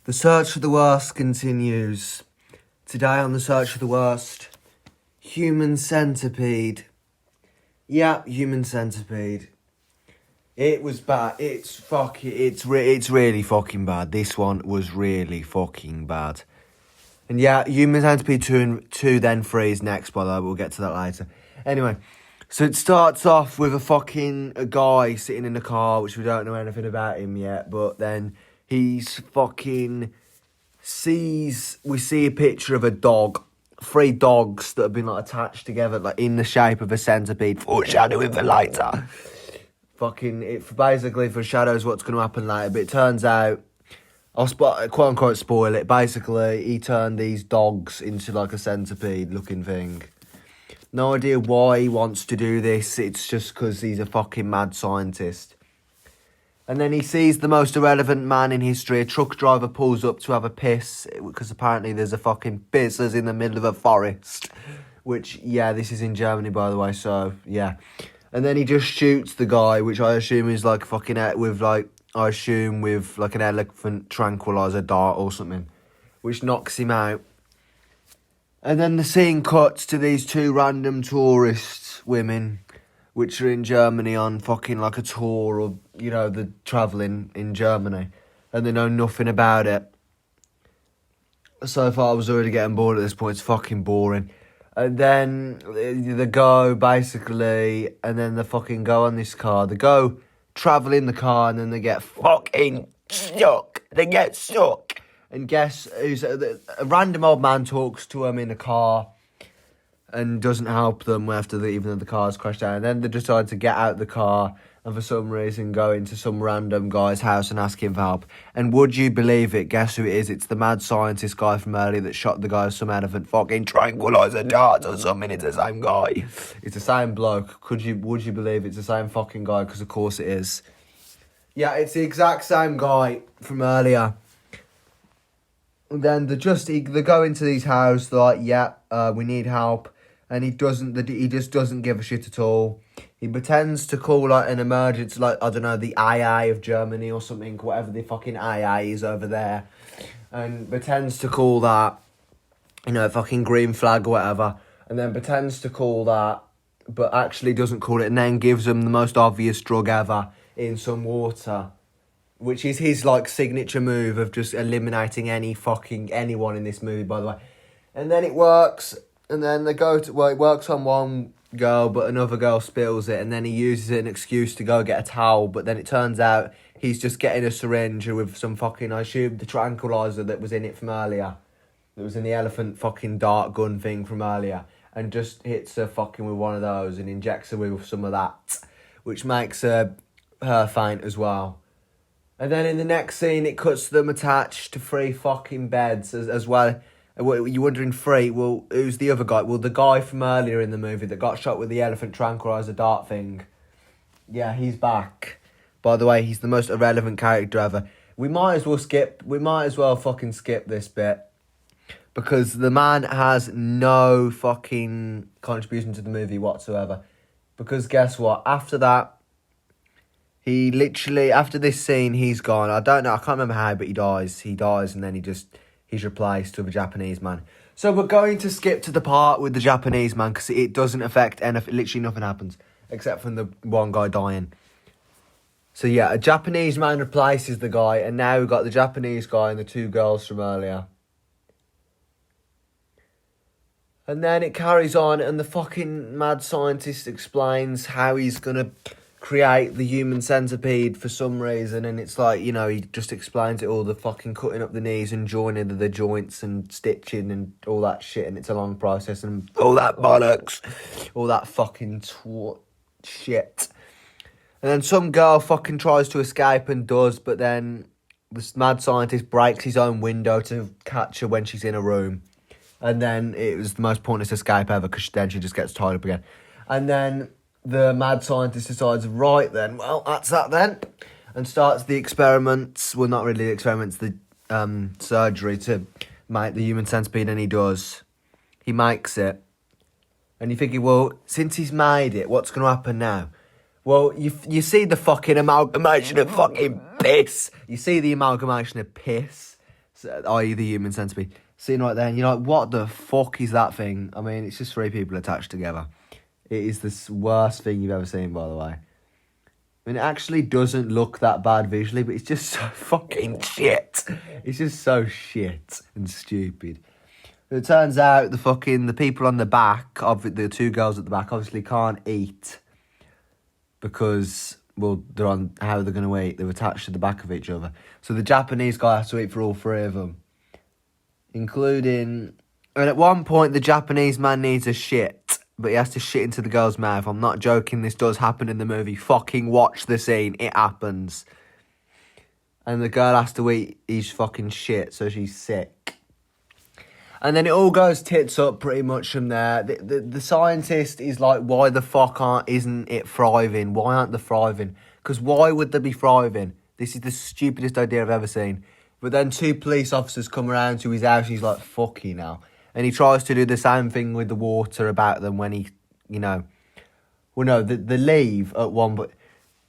The search for the worst continues. Today on the search for the worst, human centipede. Yeah, human centipede. It was bad. It's really fucking bad. This one was really fucking bad. And yeah, human centipede 2 then 3 is next, by the way. We'll get to that later. Anyway, so it starts off with a guy sitting in a car, which we don't know anything about him yet, but then he's we see a picture of a dog, 3 dogs that have been attached together in the shape of a centipede, foreshadowing for later. It basically foreshadows what's going to happen later, but it turns out, I'll quote unquote spoil it, basically he turned these dogs into a centipede looking thing. No idea why he wants to do this, it's just because he's a fucking mad scientist. And then he sees the most irrelevant man in history. A truck driver pulls up to have a piss, because apparently there's a fucking pissers in the middle of a forest. Which, yeah, this is in Germany, by the way, so, yeah. And then he just shoots the guy, which I assume is with an elephant tranquilizer dart or something, which knocks him out. And then the scene cuts to these 2 random tourist women, which are in Germany on a tour, or, they're travelling in Germany, and they know nothing about it. So far, I was already getting bored at this point. It's fucking boring. And then they go, basically, and then they fucking go on this car. They go travel in the car, and then they get fucking stuck. They get stuck. And guess who's... A random old man talks to them in the car and doesn't help them even though the car's crashed down. And then they decide to get out the car and for some reason go into some random guy's house and ask him for help. And would you believe it? Guess who it is? It's the mad scientist guy from earlier that shot the guy with some elephant fucking tranquilizer darts or something. It's the same guy. It's the same bloke. Would you believe it's the same fucking guy? Because of course it is. Yeah, it's the exact same guy from earlier. And then they go into these houses, they're like, yeah, we need help. And he just doesn't give a shit at all. He pretends to call an emergency, I don't know, the AA of Germany or something, whatever the fucking AA is over there. And pretends to call that, fucking green flag or whatever. And then pretends to call that, but actually doesn't call it. And then gives them the most obvious drug ever in some water. Which is his, signature move of just eliminating anyone in this movie, by the way. And then it works. And then it works on one girl, but another girl spills it, and then he uses it as an excuse to go get a towel, but then it turns out he's just getting a syringe with some I assume, the tranquilizer that was in it from earlier. That was in the elephant fucking dart gun thing from earlier, and just hits her with one of those and injects her with some of that, which makes her faint as well. And then in the next scene, it cuts them attached to 3 fucking beds as well. You're wondering 3, well, who's the other guy? Well, the guy from earlier in the movie that got shot with the elephant tranquilizer dart thing. Yeah, he's back. By the way, he's the most irrelevant character ever. We might as well fucking skip this bit. Because the man has no fucking contribution to the movie whatsoever. Because guess what? After that, after this scene, he's gone. I don't know, I can't remember how, but he dies. He dies, and then he's replaced with a Japanese man. So we're going to skip to the part with the Japanese man because it doesn't affect anything. Literally nothing happens except from the one guy dying. So yeah, a Japanese man replaces the guy, and now we've got the Japanese guy and the 2 girls from earlier. And then it carries on, and the fucking mad scientist explains how he's going to create the human centipede for some reason, and it's he just explains it all, the fucking cutting up the knees and joining the joints and stitching and all that shit, and it's a long process and all that bollocks, all that fucking shit. And then some girl fucking tries to escape and does, but then this mad scientist breaks his own window to catch her when she's in a room, and then it was the most pointless escape ever because then she just gets tied up again. And then the mad scientist decides, right then, well, that's that then. And starts the experiments. Well, not really the experiments, the surgery to make the human centipede, and he does. He makes it. And you're thinking, well, since he's made it, what's going to happen now? Well, you see the fucking amalgamation of fucking piss. You see the amalgamation of piss, i.e. the human centipede. Sitting right there, and you're like, what the fuck is that thing? I mean, it's just 3 people attached together. It is the worst thing you've ever seen, by the way. I mean, it actually doesn't look that bad visually, but it's just so fucking shit. It's just so shit and stupid. It turns out the people on the back, of the 2 girls at the back, obviously can't eat because, well, they're on how they're going to eat. They're attached to the back of each other. So the Japanese guy has to eat for all 3 of them, including... And at one point, the Japanese man needs a shit. But he has to shit into the girl's mouth. I'm not joking. This does happen in the movie. Fucking watch the scene. It happens. And the girl has to eat his fucking shit, so she's sick. And then it all goes tits up pretty much from there. The scientist is like, why the fuck isn't it thriving? Why aren't they thriving? Because why would they be thriving? This is the stupidest idea I've ever seen. But then 2 police officers come around to his house. He's like, fuck you now. And he tries to do the same thing with the water about them when he, you know... Well, no, they leave at one... But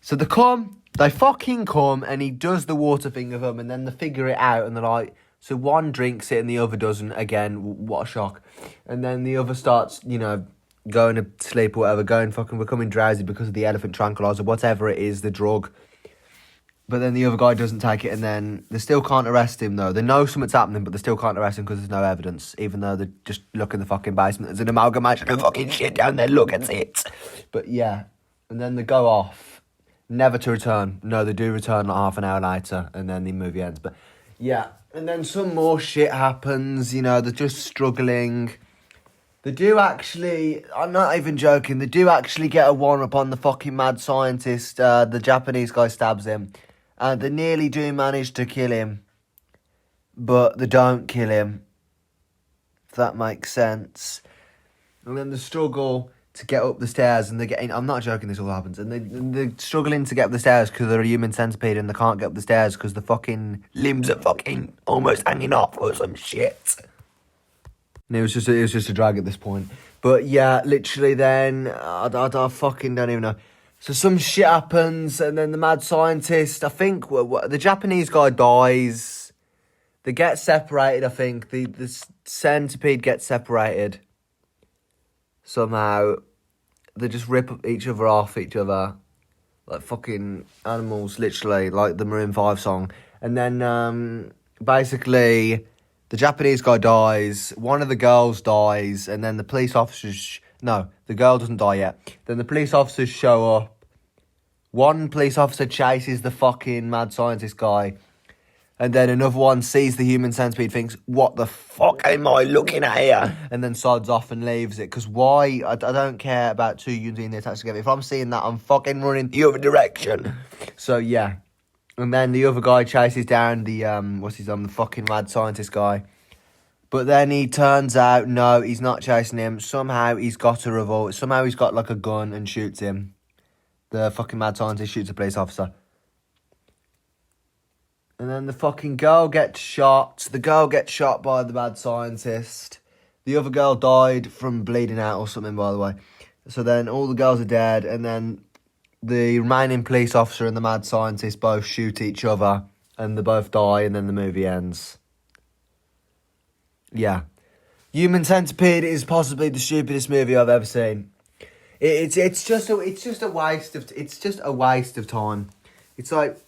so they fucking come, and he does the water thing of them, and then they figure it out, and they're like... So one drinks it and the other doesn't. Again, what a shock. And then the other starts, you know, going to sleep or whatever, becoming drowsy because of the elephant tranquilizer, whatever it is, the drug. But then the other guy doesn't take it, and then they still can't arrest him, though. They know something's happening, but they still can't arrest him because there's no evidence, even though they just look in the fucking basement. There's an amalgamation of fucking shit down there. Look at it. But yeah, and then they go off, never to return. No, they do return like half an hour later, and then the movie ends. But yeah, and then some more shit happens. You know, they're just struggling. They do actually, I'm not even joking, they do actually get a one-up on the fucking mad scientist. The Japanese guy stabs him. And they nearly do manage to kill him, but they don't kill him, if that makes sense. And then the struggle to get up the stairs, and they're getting... I'm not joking, this all happens. And they're struggling to get up the stairs because they're a human centipede, and they can't get up the stairs because the fucking limbs are fucking almost hanging off or some shit. And it was just a drag at this point. But yeah, literally then, I fucking don't even know. So some shit happens, and then the mad scientist, I think, the Japanese guy dies. They get separated, I think. The centipede gets separated. Somehow. They just rip each other off each other. Like fucking animals, literally. Like the Maroon 5 song. And then, basically, the Japanese guy dies. One of the girls dies. And then the police officers... No, the girl doesn't die yet. Then the police officers show up. One police officer chases the fucking mad scientist guy. And then another one sees the human centipede, thinks, what the fuck am I looking at here? And then sods off and leaves it. Because why? I don't care about 2 humans being attached together. If I'm seeing that, I'm fucking running the other direction. So, yeah. And then the other guy chases down the, the fucking mad scientist guy. But then he turns out, no, he's not chasing him. Somehow he's got a revolver. Somehow he's got like a gun and shoots him. The fucking mad scientist shoots a police officer. And then the fucking girl gets shot. The girl gets shot by the mad scientist. The other girl died from bleeding out or something, by the way. So then all the girls are dead. And then the remaining police officer and the mad scientist both shoot each other. And they both die, and then the movie ends. Yeah. Human Centipede is possibly the stupidest movie I've ever seen. It's just a waste of time. It's like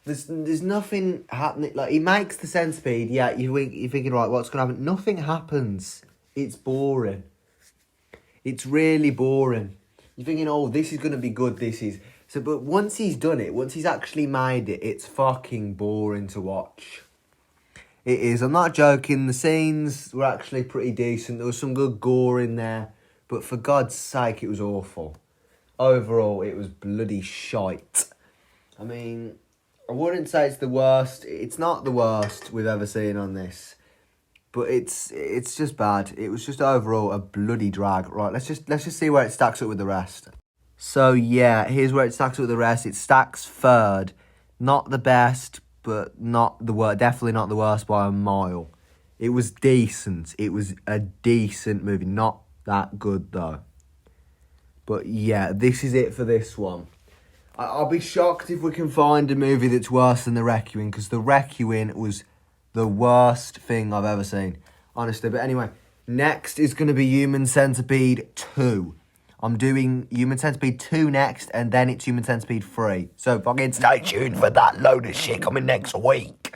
there's nothing happening. Like, he makes the centipede, yeah, you're thinking, right, what's gonna happen? Nothing happens. It's boring. It's really boring. You're thinking, oh, this is gonna be good, but once he's done it, once he's actually made it, it's fucking boring to watch. It is. I'm not joking. The scenes were actually pretty decent. There was some good gore in there. But for God's sake, it was awful. Overall, it was bloody shite. I mean, I wouldn't say it's the worst. It's not the worst we've ever seen on this. But it's just bad. It was just overall a bloody drag. Right, let's just see where it stacks up with the rest. So, yeah, here's where it stacks up with the rest. It stacks third. Not the best, but not the worst. Definitely not the worst by a mile. It was decent. It was a decent movie. Not that good, though. But yeah, this is it for this one. I'll be shocked if we can find a movie that's worse than The Requiem, because The Requiem was The worst thing I've ever seen. Honestly. But anyway, next is going to be Human Centipede 2. I'm doing Human Centipede 2 next, and then it's Human Centipede 3. So fucking stay tuned for that load of shit coming next week.